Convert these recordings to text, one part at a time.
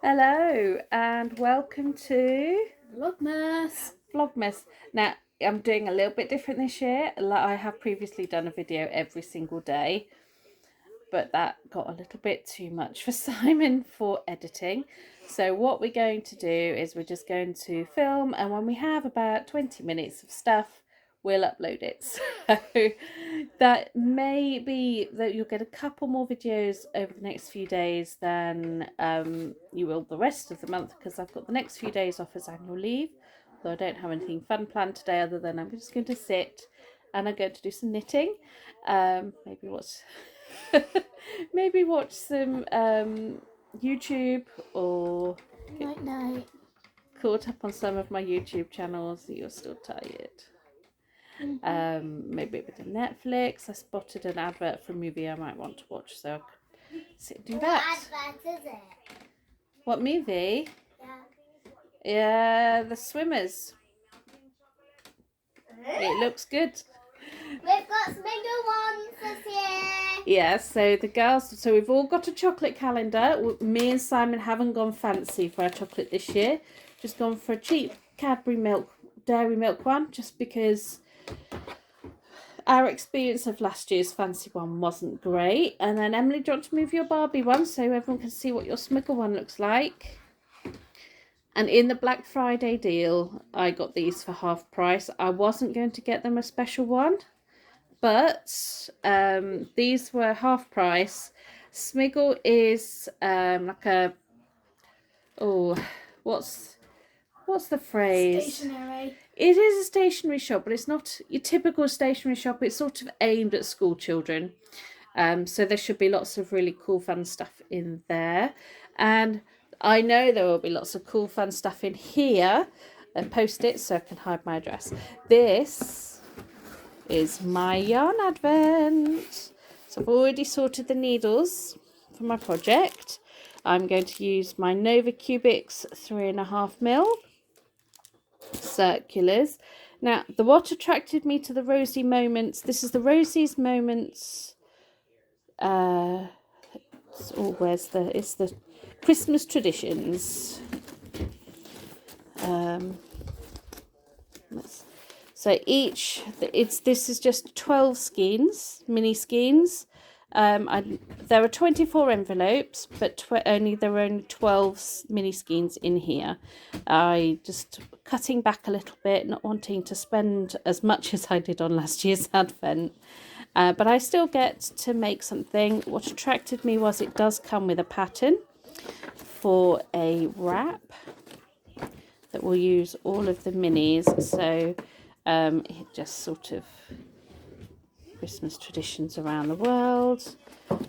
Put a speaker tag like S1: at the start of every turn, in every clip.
S1: Hello and welcome to
S2: Vlogmas.
S1: Now, I'm doing a little bit different this year. I have previously done a video every single day, but that got a little bit too much for Simon for editing. So what we're going to do is we're just going to film, and when we have about 20 minutes of stuff, we'll upload it. So that may be that you'll get a couple more videos over the next few days than you will the rest of the month, because I've got the next few days off as annual leave. So I don't have anything fun planned today other than I'm just going to sit and I'm going to do some knitting. Maybe maybe watch some YouTube, or
S2: Night.
S1: caught up on some of my YouTube channels. You're still tired. Maybe a bit of Netflix. I spotted an advert for a movie I might want to watch, so I could sit and do that.
S3: What advert is it?
S1: What movie?
S3: Yeah.
S1: Yeah, The Swimmers. It looks good.
S3: We've got some bigger ones this year.
S1: Yeah, so the girls, so we've all got a chocolate calendar. Me and Simon haven't gone fancy for our chocolate this year. Just gone for a cheap Cadbury milk, dairy milk one, just because our experience of last year's fancy one wasn't great. And then Emily, do you want to move your Barbie one so everyone can see what your Smiggle one looks like? And in the Black Friday deal, I got these for half price. I wasn't going to get them a special one, but these were half price. Smiggle is like a, what's the phrase?
S2: Stationery.
S1: It is a stationery shop, but it's not your typical stationery shop. It's sort of aimed at school children. So there should be lots of really cool, fun stuff in there. And I know there will be lots of cool, fun stuff in here. And post it so I can hide my address. This is my yarn advent. So I've already sorted the needles for my project. I'm going to use my Nova Cubics 3.5mm circulars. Now, what attracted me to the Rosie Moments, this is the Rosie's Moments, it's the Christmas Traditions. So this is just 12 skeins, mini skeins. There are 24 envelopes, but there are only 12 mini skeins in here. I just cutting back a little bit, not wanting to spend as much as I did on last year's advent. But I still get to make something. What attracted me was it does come with a pattern for a wrap that will use all of the minis. So it just sort of Christmas traditions around the world.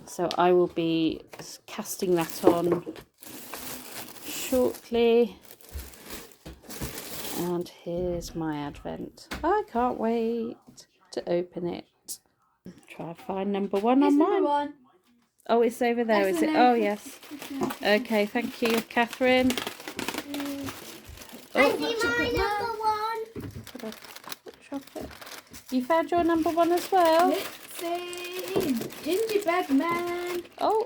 S1: So I will be casting that on shortly. And here's my advent. I can't wait to open it. Try to find number one on mine.
S2: Number one.
S1: Oh, it's over there, is it? Oh, yes. Okay, thank you, Catherine.
S3: I see my number one.
S1: Chocolate. You found your number one as well?
S2: Let's see. Gingerbread man.
S1: Oh.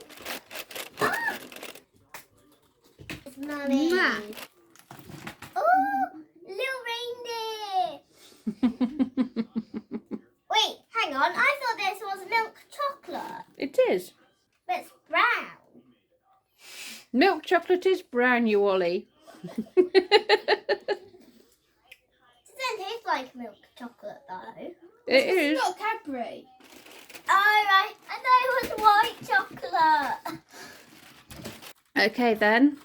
S3: It's Mummy.
S2: Ma.
S3: Oh, little reindeer. Wait, hang on. I thought this was milk chocolate.
S1: It is.
S3: But it's brown.
S1: Milk chocolate is brown, you Ollie.
S3: It doesn't taste like milk chocolate though.
S1: It is.
S2: It's not Cadbury.
S3: Oh, right. I thought it was white chocolate.
S1: Okay, then.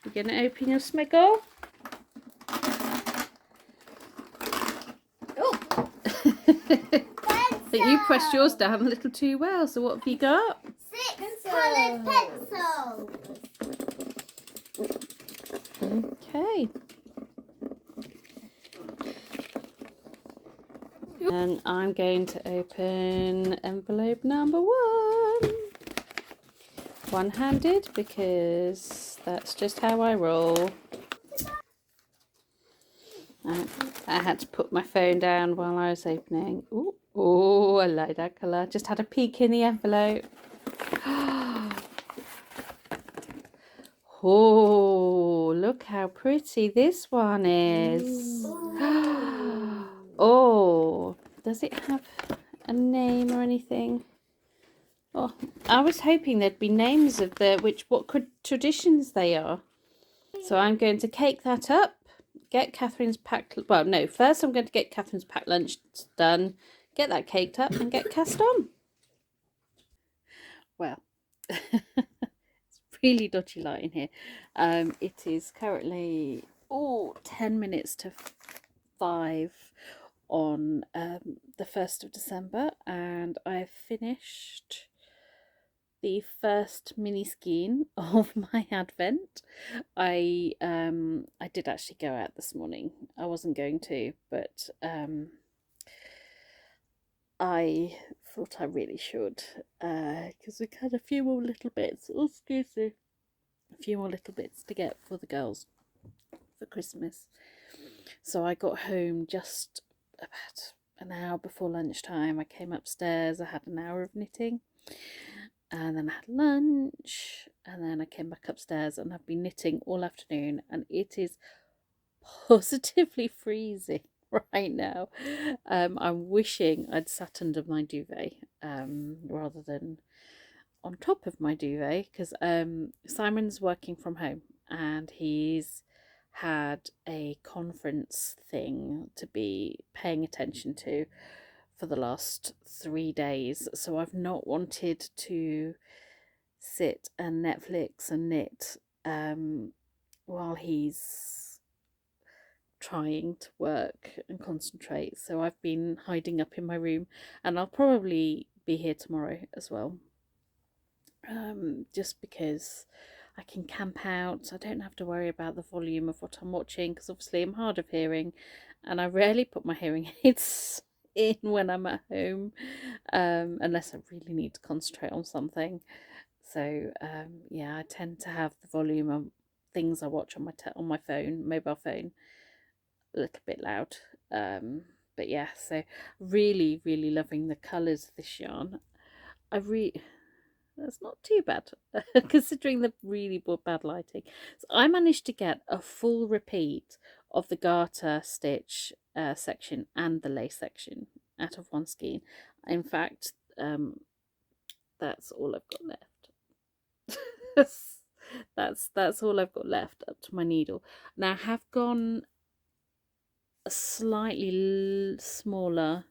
S1: You're going to open your Smiggle.
S2: Oh.
S1: But you pressed yours down a little too well, so what have you got?
S3: 6 coloured pencils.
S1: Okay. And I'm going to open envelope number 1. One-handed, because that's just how I roll. I had to put my phone down while I was opening. Ooh, I like that colour. Just had a peek in the envelope. Oh, look how pretty this one is. Oh, does it have a name or anything? Oh, I was hoping there'd be names of what traditions they are. So I'm going to cake that up, get Catherine's packed. Well, no, first I'm going to get Catherine's packed lunch done, get that caked up, and get cast on. Well, it's really dodgy light in here. It is currently 10 minutes to 5 on the 1st of December, and I've finished the first mini skein of my advent. I did actually go out this morning. I wasn't going to, but I thought I really should, because we had a few more little bits. Oh, excuse me. A few more little bits to get for the girls for Christmas. So I got home just about an hour before lunchtime. I came upstairs. I had an hour of knitting. And then I had lunch, and then I came back upstairs, and I've been knitting all afternoon, and it is positively freezing right now. I'm wishing I'd sat under my duvet rather than on top of my duvet, because Simon's working from home, and he's had a conference thing to be paying attention to for the last 3 days, so I've not wanted to sit and Netflix and knit while he's trying to work and concentrate. So I've been hiding up in my room, and I'll probably be here tomorrow as well, just because I can camp out. I don't have to worry about the volume of what I'm watching, because obviously I'm hard of hearing, and I rarely put my hearing aids in when I'm at home, unless I really need to concentrate on something. So yeah, I tend to have the volume of things I watch on my phone, mobile phone, a little bit loud. But yeah, so really, really loving the colours of this yarn. That's not too bad considering the really bad lighting. So I managed to get a full repeat of the garter stitch section and the lace section out of one skein. In fact, that's all I've got left. that's all I've got left up to my needle. Now I have gone a slightly smaller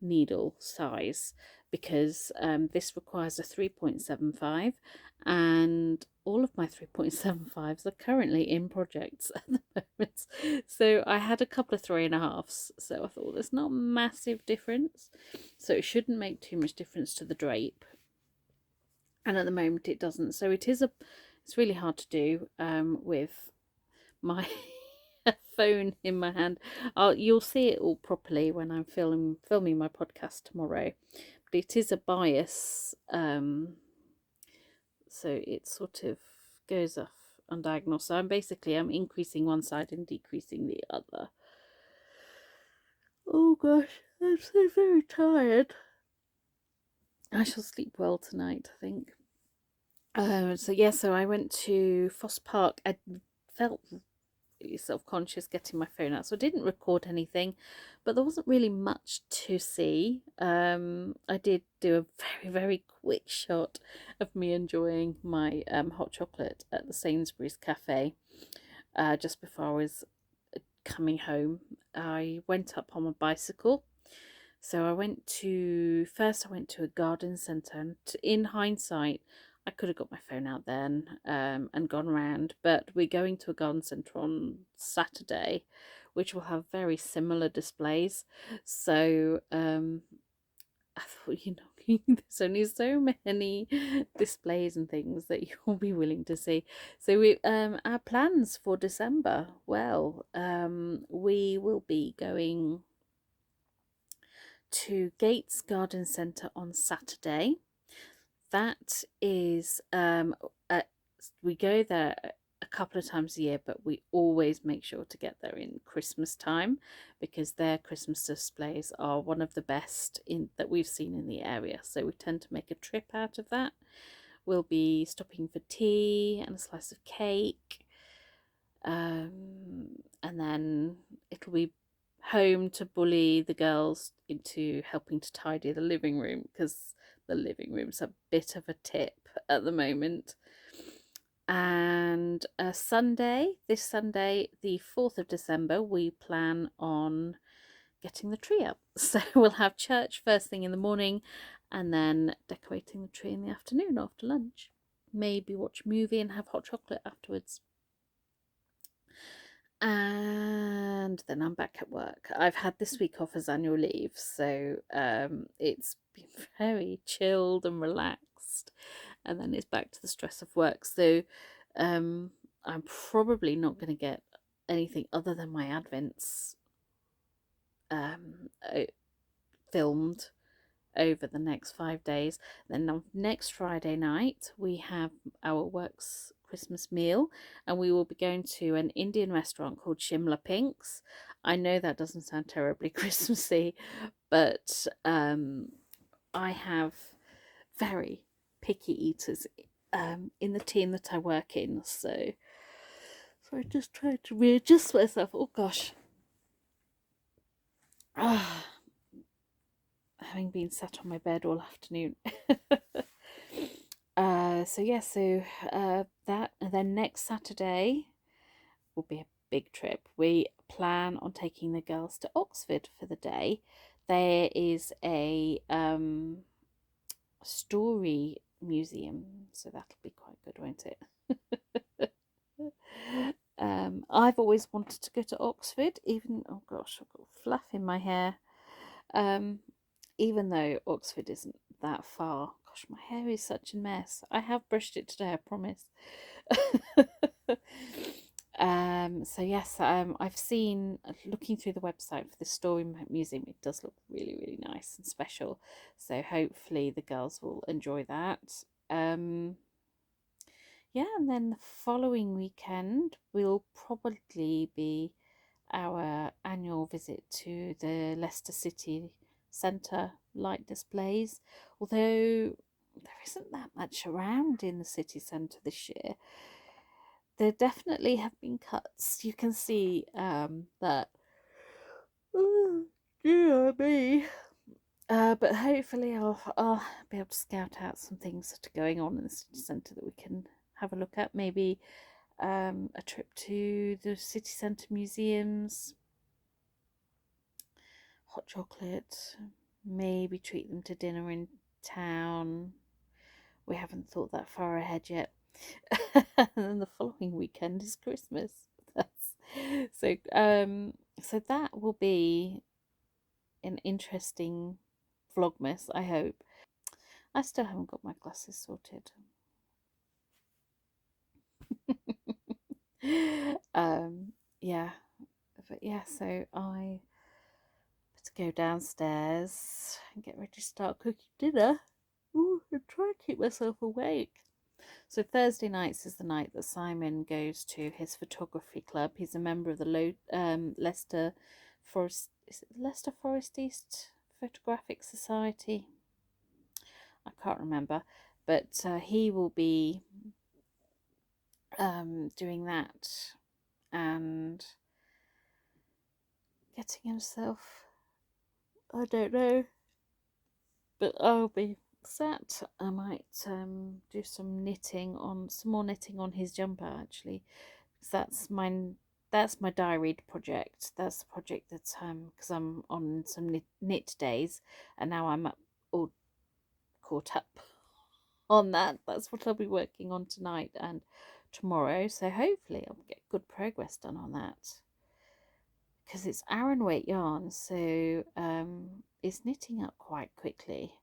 S1: needle size, because this requires a 3.75, and all of my 3.75s are currently in projects at the moment. So I had a couple of 3.5s, so I thought there's not a massive difference, so it shouldn't make too much difference to the drape, and at the moment it doesn't. So it's really hard to do with my phone in my hand. You'll see it all properly when I'm filming my podcast tomorrow, but it is a bias, so it sort of goes off on diagonal. So I'm increasing one side and decreasing the other. Oh gosh, I'm so very tired. I shall sleep well tonight, I think. So I went to Foss Park. I felt really self-conscious getting my phone out, so I didn't record anything, but there wasn't really much to see. I did do a very, very quick shot of me enjoying my hot chocolate at the Sainsbury's cafe just before I was coming home. I went up on my bicycle. So I went to a garden centre, and in hindsight I could have got my phone out then and gone around, but we're going to a garden centre on Saturday, which will have very similar displays. So I thought, there's only so many displays and things that you'll be willing to see. So our plans for December, well, we will be going to Gates Garden Centre on Saturday. That is we go there a couple of times a year, but we always make sure to get there in Christmas time, because their Christmas displays are one of the best that we've seen in the area. So we tend to make a trip out of that. we'll be stopping for tea and a slice of cake, and then it'll be home to bully the girls into helping to tidy the living room, because the living room's a bit of a tip at the moment. And this Sunday, the 4th of December, we plan on getting the tree up. So we'll have church first thing in the morning, and then decorating the tree in the afternoon after lunch. Maybe watch a movie and have hot chocolate afterwards. And then I'm back at work. I've had this week off as annual leave, so it's been very chilled and relaxed, and then it's back to the stress of work. So I'm probably not going to get anything other than my advents filmed over the next 5 days. Then on next Friday night we have our work's Christmas meal, and we will be going to an Indian restaurant called Shimla Pinks. I know that doesn't sound terribly Christmassy, but I have very picky eaters in the team that I work in, so I just tried to readjust myself. Oh gosh. Having been sat on my bed all afternoon. That, and then next Saturday will be a big trip. We plan on taking the girls to Oxford for the day. There is a story museum, so that'll be quite good, won't it? I've always wanted to go to Oxford, even, oh gosh, I've got fluff in my hair. Even though Oxford isn't that far. Gosh, my hair is such a mess. I have brushed it today, I promise. So yes, I've seen, looking through the website for the story museum, it does look really, really nice and special. So hopefully the girls will enjoy that. Yeah, and then the following weekend will probably be our annual visit to the Leicester City Centre light displays, although there isn't that much around in the city centre this year. There definitely have been cuts. You can see that. Oh, dear me. But hopefully I'll be able to scout out some things that are going on in the city centre that we can have a look at. Maybe a trip to the city centre museums, hot chocolate, maybe treat them to dinner in town. We haven't thought that far ahead yet. And then the following weekend is Christmas. So that will be an interesting Vlogmas, I hope. I still haven't got my glasses sorted. Yeah, but yeah, so I to go downstairs and get ready to start cooking dinner. Ooh, and try and keep myself awake. So Thursday nights is the night that Simon goes to his photography club. He's a member of the Leicester Forest. Is it Leicester Forest East Photographic Society? I can't remember, but he will be doing that and getting himself, I don't know, but I'll be sat. I might do some more knitting on his jumper, actually, because that's my diaried project. That's the project that because I'm on some knit days, and now I'm all caught up on that. That's what I'll be working on tonight and tomorrow, so hopefully I'll get good progress done on that, because it's Aran weight yarn, so it's knitting up quite quickly.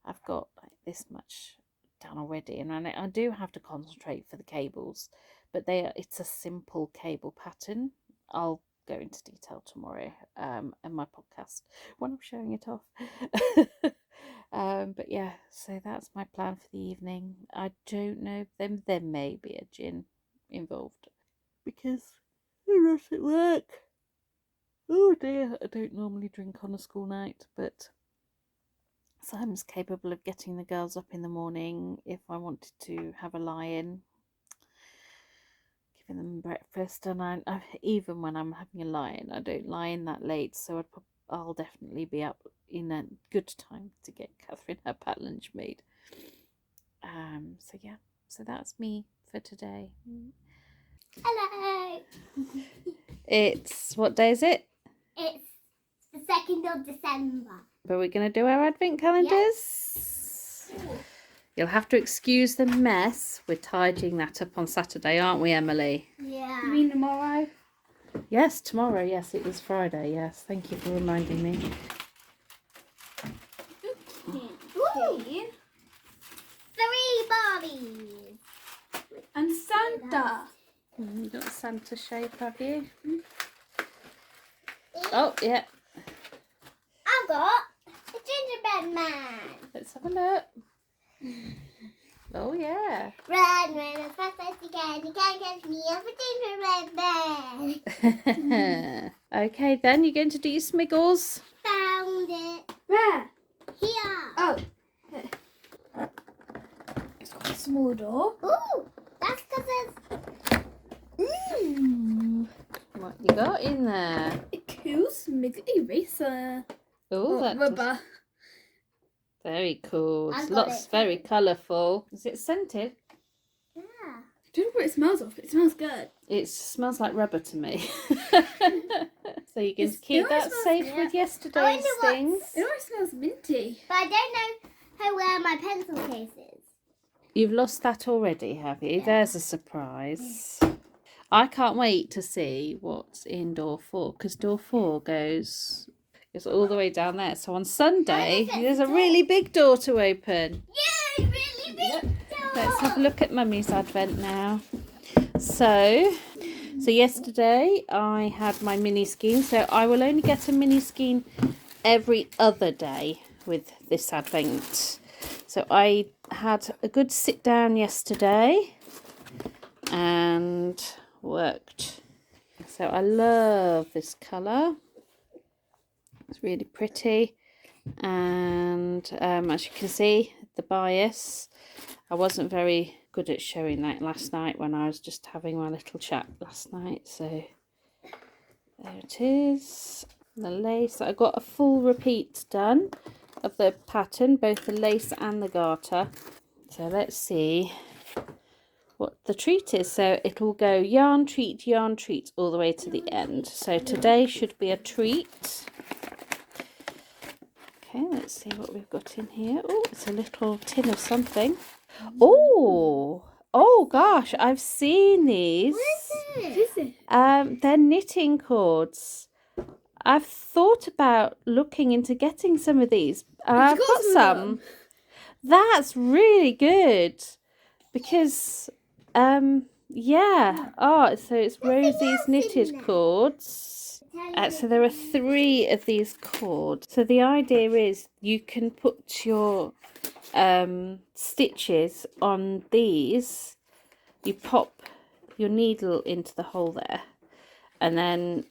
S1: I've got like this much done already, and I do have to concentrate for the cables, but it's a simple cable pattern. I'll go into detail tomorrow in my podcast when I'm showing it off. But yeah, so that's my plan for the evening. I don't know, there may be a gin involved because I'm not at work. Oh dear, I don't normally drink on a school night, but Simon's capable of getting the girls up in the morning if I wanted to have a lie-in, giving them breakfast. And even when I'm having a lie-in, I don't lie in that late, so I'll definitely be up in a good time to get Catherine her pat lunch made. So yeah, so that's me for today.
S3: Hello.
S1: It's, what day is it?
S3: It's the 2nd of December.
S1: But we're going to do our advent calendars.
S3: Yes.
S1: You'll have to excuse the mess. We're tidying that up on Saturday, aren't we, Emily?
S3: Yeah.
S2: You mean tomorrow?
S1: Yes, tomorrow. Yes, it is Friday. Yes, thank you for reminding me.
S3: Ooh. 3 Barbies.
S2: And Santa.
S1: You got a Santa shape, have you? Oh, yeah.
S3: I've got a gingerbread man.
S1: Let's have a look. Oh, yeah.
S3: Run, run as fast as you can. You can't catch me. I'm a gingerbread man.
S1: Okay, then you're going to do your smiggles.
S3: Found it.
S2: Where?
S3: Here.
S2: Oh. It's got a small door.
S3: Ooh, that's because it's...
S1: What you got in there?
S2: A cool smiggle eraser.
S1: Oh, that does-
S2: rubber.
S1: very cool.
S3: I've
S1: It's
S3: got
S1: lots,
S3: it.
S1: very colourful. Is it scented?
S3: Yeah.
S2: I don't know what it smells of, but it smells good.
S1: It smells like rubber to me. So you can
S2: It
S1: keep
S2: always
S1: that
S2: smells-
S1: safe
S3: yeah.
S1: with
S3: I
S1: yesterday's
S3: wonder what's-
S1: things.
S2: It always smells minty.
S3: But I don't know where my pencil case is.
S1: You've lost that already, have you?
S3: Yeah.
S1: There's a surprise. I can't wait to see what's in door 4, because door 4 goes all the way down there. So on Sunday,
S3: How does it
S1: there's a
S3: fit?
S1: really big door to open.
S3: Yeah, really big door.
S1: Let's have a look at Mummy's advent now. So yesterday I had my mini skein. So I will only get a mini skein every other day with this advent. So I had a good sit down yesterday and worked. So I love this colour. It's really pretty. And as you can see, the bias, I wasn't very good at showing that last night when I was just having my little chat last night. So there it is. The lace, I got a full repeat done of the pattern, both the lace and the garter. So let's see what the treat is. So it will go yarn treat all the way to the end. So today should be a treat. Okay, let's see what we've got in here. Oh, it's a little tin of something. Oh gosh, I've seen these.
S2: What is it?
S1: They're knitting cords. I've thought about looking into getting some of these. I've
S2: got
S1: got
S2: some of
S1: some. That's really good because yeah. Oh, so it's Rosie's
S3: else in
S1: knitted
S3: there.
S1: cords. So there are 3 of these cords. So the idea is you can put your stitches on these. You pop your needle into the hole there, and then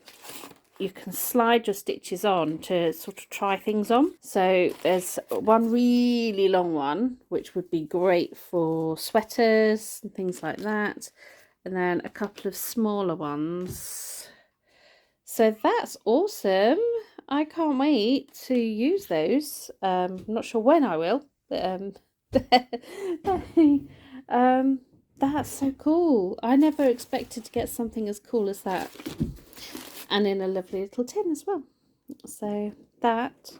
S1: you can slide your stitches on to sort of try things on. So there's one really long one which would be great for sweaters and things like that, and then a couple of smaller ones. So that's awesome. I can't wait to use those. I'm not sure when I will, but that's so cool. I never expected to get something as cool as that, and in a lovely little tin as well. So that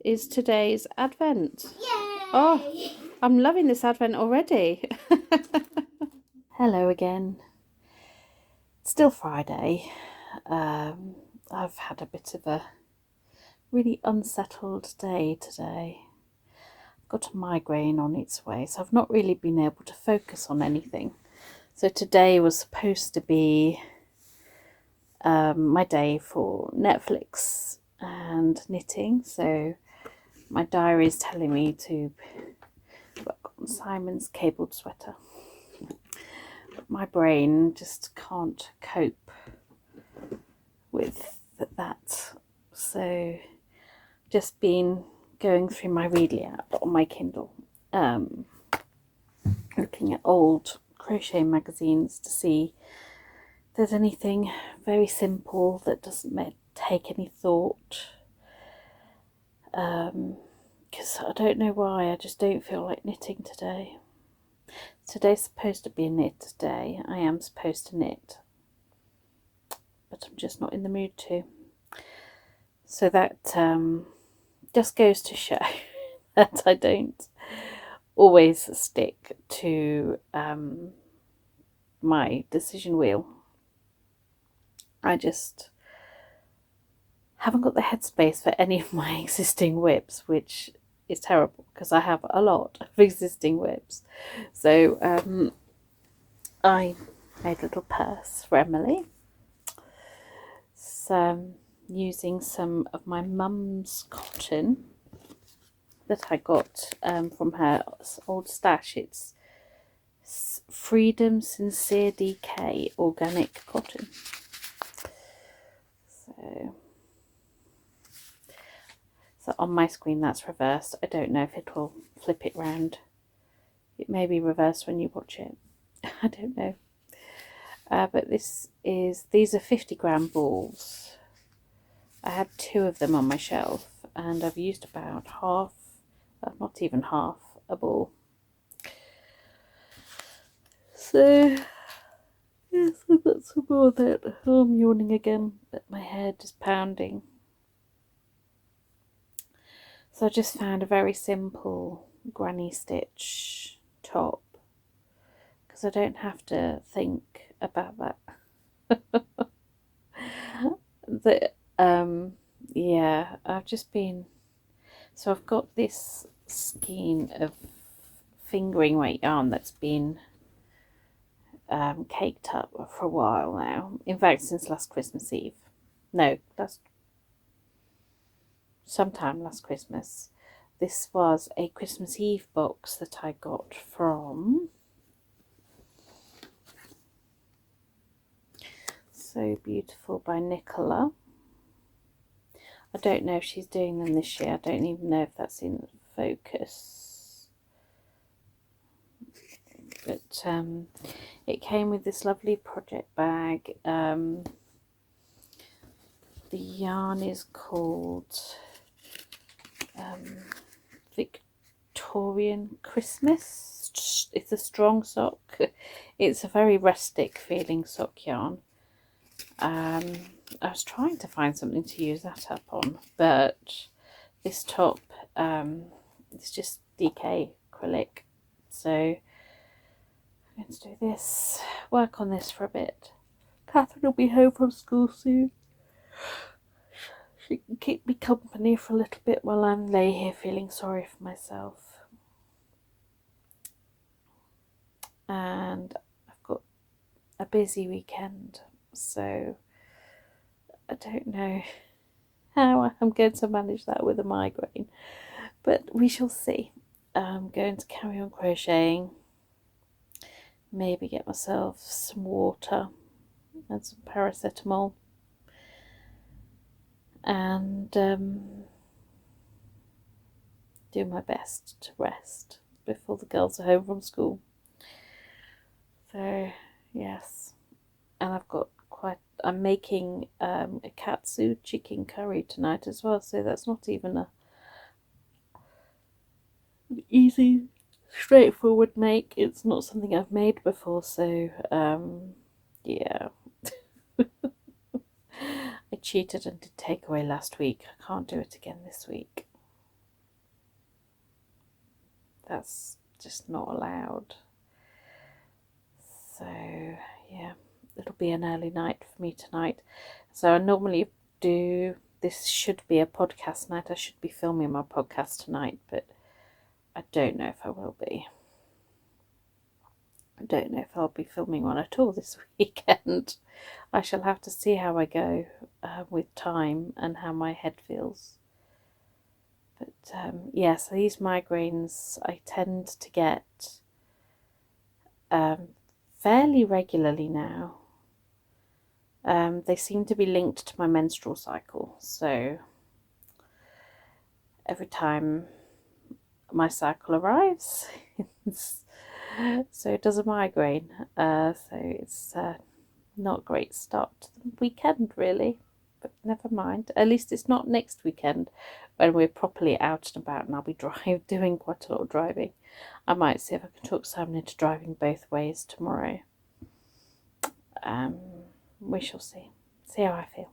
S1: is today's advent.
S3: Yay!
S1: Oh, I'm loving this advent already. Hello again. Still Friday. I've had a bit of a really unsettled day today. I've got a migraine on its way, so I've not really been able to focus on anything. So today was supposed to be my day for Netflix and knitting, so my diary is telling me to work on Simon's cabled sweater, but my brain just can't cope with that, so just been going through my Readly app on my Kindle, looking at old crochet magazines to see if there's anything very simple that doesn't take any thought. Because I don't know why, I just don't feel like knitting today. Today's supposed to be a knit day. I am supposed to knit, but I'm just not in the mood to. So that just goes to show that I don't always stick to my decision wheel. I just haven't got the headspace for any of my existing whips, which is terrible because I have a lot of existing whips. So I made a little purse for Emily. So using some of my mum's cotton that I got from her old stash. It's Freedom Sincere DK organic cotton. So on my screen that's reversed. I don't know if it will flip it round. It may be reversed when you watch it. I don't know. But these are 50-gram balls. I had 2 of them on my shelf and I've used about half, not even half, a ball. So yes, I've got some more of that. Oh, I'm yawning again, but my head is pounding. So I just found a very simple granny stitch top because I don't have to think about that. Yeah, I've just been, so I've got this skein of fingering weight yarn that's been caked up for a while now. In fact, since last Christmas Eve. No, sometime last Christmas. This was a Christmas Eve box that I got from So Beautiful by Nicola. I don't know if she's doing them this year. I don't even know if that's in focus. But it came with this lovely project bag. The yarn is called Victorian Christmas. It's a strong sock. It's a very rustic feeling sock yarn. I was trying to find something to use that up on, but this top it's just DK acrylic, so I'm going to do this, work on this for a bit. Catherine will be home from school soon. She can keep me company for a little bit while I lay here feeling sorry for myself. And I've got a busy weekend, so I don't know how I'm going to manage that with a migraine, but we shall see. I'm going to carry on crocheting, maybe get myself some water and some paracetamol, and do my best to rest before the girls are home from school. So yes, and I'm making a katsu chicken curry tonight as well, so that's not even an easy, straightforward make. It's not something I've made before, so yeah. I cheated and did takeaway last week. I can't do it again this week. That's just not allowed. So yeah, it'll be an early night for me tonight. So I normally do, this should be a podcast night. I should be filming my podcast tonight, but I don't know if I will be. I don't know if I'll be filming one at all this weekend. I shall have to see how I go with time and how my head feels. But yeah, so these migraines I tend to get fairly regularly now. They seem to be linked to my menstrual cycle, so every time my cycle arrives. So it does a migraine. So it's not a great start to the weekend, really. But never mind. At least it's not next weekend when we're properly out and about and I'll be doing quite a lot of driving. I might see if I can talk Simon into driving both ways tomorrow. We shall see. See how I feel.